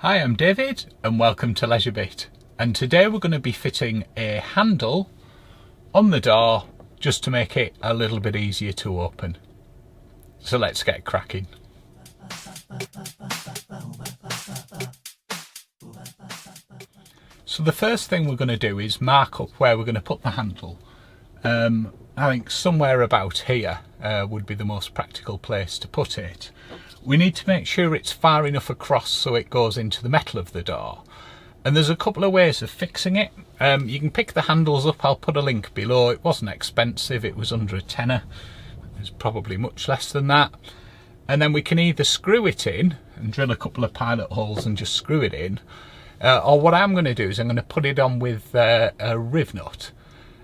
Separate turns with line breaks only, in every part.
Hi, I'm David and welcome to Leisure Bit, and today we're going to be fitting a handle on the door just to make it a little bit easier to open. So let's get cracking. So the first thing we're going to do is mark up where we're going to put the handle. I think somewhere about here would be the most practical place to put it. We need to make sure it's far enough across so it goes into the metal of the door. And there's a couple of ways of fixing it. You can pick the handles up, I'll put a link below. It wasn't expensive, it was under a tenner. There's probably much less than that. And then we can either screw it in and drill a couple of pilot holes and just screw it in. Or what I'm going to do is I'm going to put it on with a Rivnut.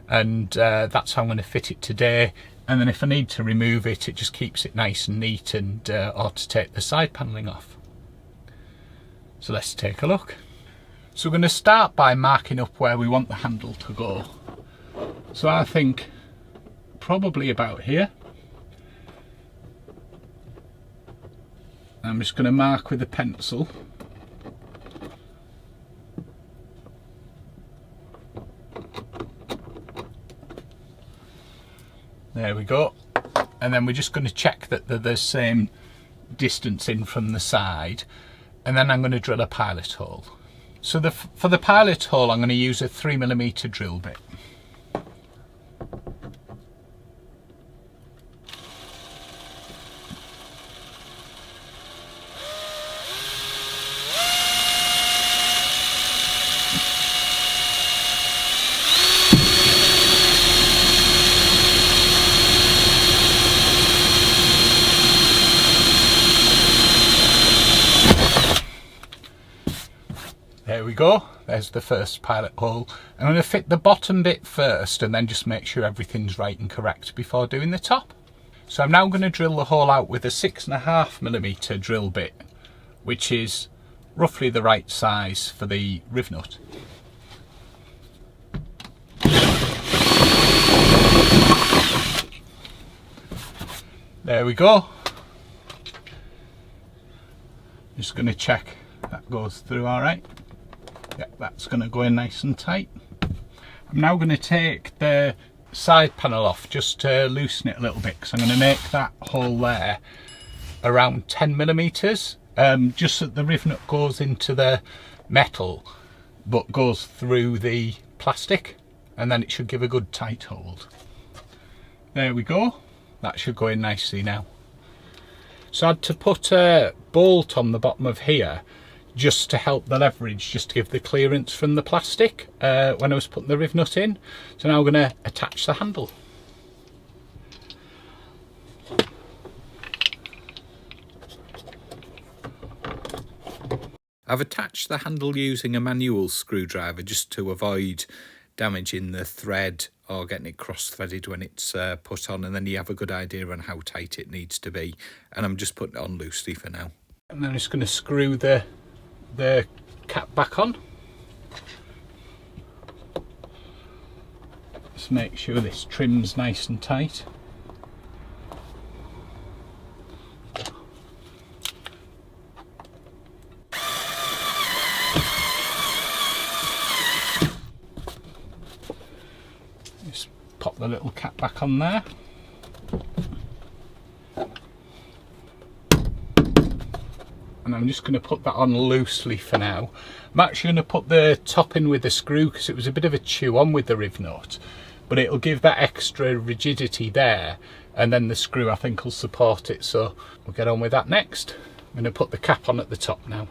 And that's how I'm going to fit it today. And then if I need to remove it, it just keeps it nice and neat, and or to take the side panelling off. So let's take a look. So we're going to start by marking up where we want the handle to go. So I think probably about here. I'm just going to mark with a pencil. There we go. And then we're just going to check that they're the same distance in from the side. And then I'm going to drill a pilot hole. So for the pilot hole, I'm going to use a 3mm drill bit. There we go, there's the first pilot hole. I'm going to fit the bottom bit first and then just make sure everything's right and correct before doing the top. So I'm now going to drill the hole out with a 6.5mm drill bit, which is roughly the right size for the Rivnut. There we go. Just going to check that goes through all right. Yeah, that's going to go in nice and tight. I'm now going to take the side panel off just to loosen it a little bit, because I'm going to make that hole there around 10mm, just so that the Rivnut goes into the metal but goes through the plastic, and then it should give a good tight hold. There we go, that should go in nicely now. So I had to put a bolt on the bottom of here just to help the leverage, just to give the clearance from the plastic when I was putting the Rivnut in. So now I'm going to attach the handle. I've attached the handle using a manual screwdriver just to avoid damaging the thread or getting it cross-threaded when it's put on, and then you have a good idea on how tight it needs to be. And I'm just putting it on loosely for now. And then I'm just going to screw the cap back on. Just make sure this trim's nice and tight. Just pop the little cap back on there. And I'm just going to put that on loosely for now. I'm actually going to put the top in with a screw because it was a bit of a chew on with the Rivnut, but it'll give that extra rigidity there, and then the screw I think will support it. So we'll get on with that next. I'm going to put the cap on at the top now.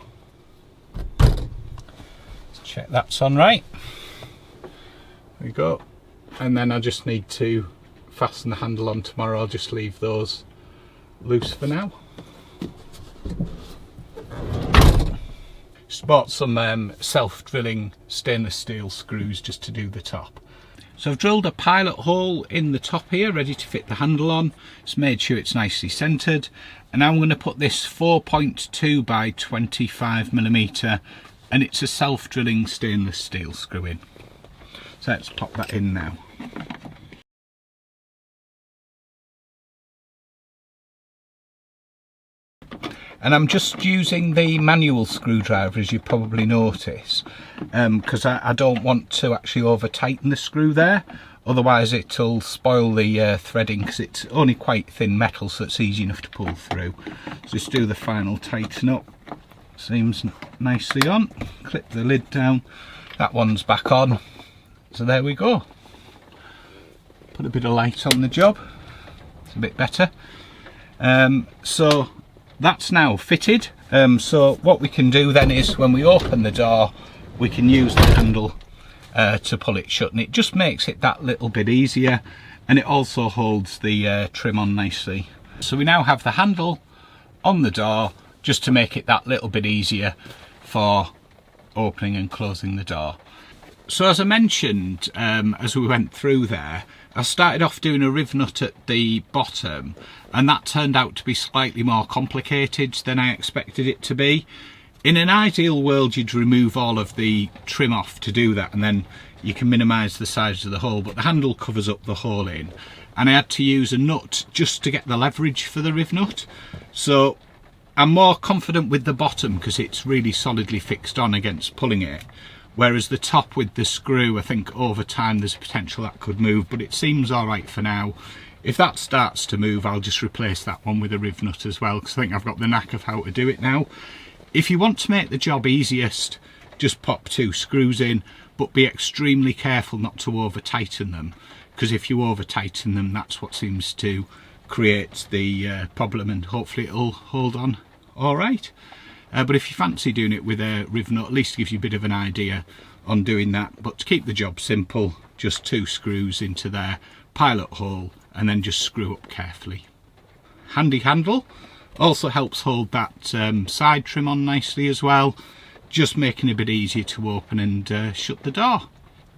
Let's check that's on right. There we go. And then I just need to fasten the handle on tomorrow. I'll just leave those loose for now. Just bought some self-drilling stainless steel screws just to do the top. So I've drilled a pilot hole in the top here, ready to fit the handle on. Just made sure it's nicely centred. And now I'm going to put this 4.2 by 25mm, and it's a self-drilling stainless steel screw in. So let's pop that in now. and I'm just using the manual screwdriver, as you probably notice, because I don't want to actually over tighten the screw there, otherwise it'll spoil the threading, because it's only quite thin metal, so it's easy enough to pull through. So just do the final tighten up. Seems nicely on. Clip the lid down, that one's back on, so there we go. Put a bit of light on the job, it's a bit better. So that's now fitted. So what we can do then is, when we open the door, we can use the handle to pull it shut, and it just makes it that little bit easier, and it also holds the trim on nicely. So we now have the handle on the door, just to make it that little bit easier for opening and closing the door. So as I mentioned, as we went through there, I started off doing a Rivnut at the bottom, and that turned out to be slightly more complicated than I expected it to be. In an ideal world, you'd remove all of the trim off to do that, and then you can minimise the size of the hole, but the handle covers up the hole in, and I had to use a nut just to get the leverage for the Rivnut. So I'm more confident with the bottom because it's really solidly fixed on against pulling it, whereas the top with the screw, I think over time there's a potential that could move, but it seems alright for now. If that starts to move, I'll just replace that one with a Rivnut as well, because I think I've got the knack of how to do it now. If you want to make the job easiest, just pop 2 screws in, but be extremely careful not to over tighten them, because if you over tighten them, that's what seems to create the problem, and hopefully it'll hold on alright. But if you fancy doing it with a Rivnut, at least gives you a bit of an idea on doing that. But to keep the job simple, just 2 screws into their pilot hole and then just screw up carefully. Handy handle, also helps hold that side trim on nicely as well, just making it a bit easier to open and shut the door.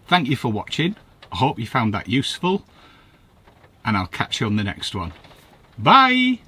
Thank you for watching, I hope you found that useful, and I'll catch you on the next one. Bye!